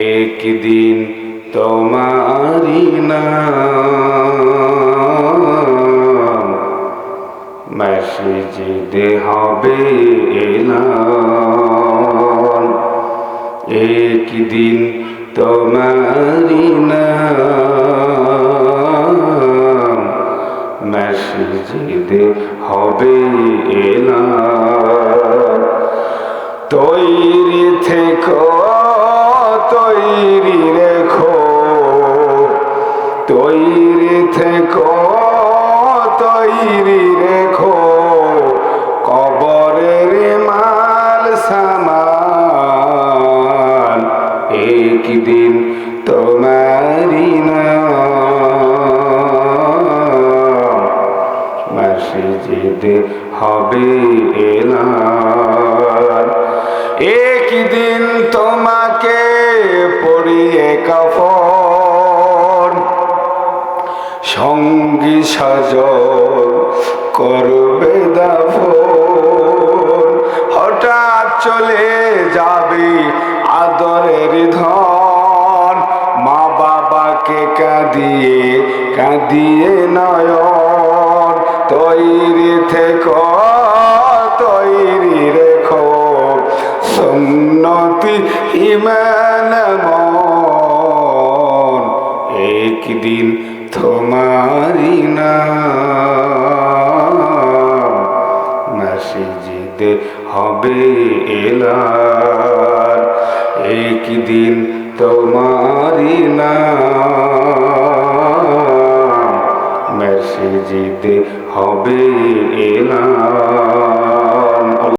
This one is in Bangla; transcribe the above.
একদিন তোমারি নাম মসজিদে হবে এলান। একদিন তোমারি নাম মসজিদে হবে এলান। তৈরি থেকো, তৈরি রেখো, তৈরি থেকো, তৈরি রেখো, কবরের মাল সামান। একদিন তোমারি নাম মসজিদে হবে এলান। একদিন তোমাকে পরিয়ে কাফন, সঙ্গী সাজন করবে দাফন। হঠাৎ চলে যাবে আদরের ধন, মা বাবাকে কাঁদিয়ে কাঁদিয়ে নয়ন। তৈরি থেকো, তৈরি রেখো, সুন্নতি ঈমান মন। একদিন তোমারি নাম মসজিদে হবে এলান। একদিন তোমারি নাম মসজিদে হবে এলান।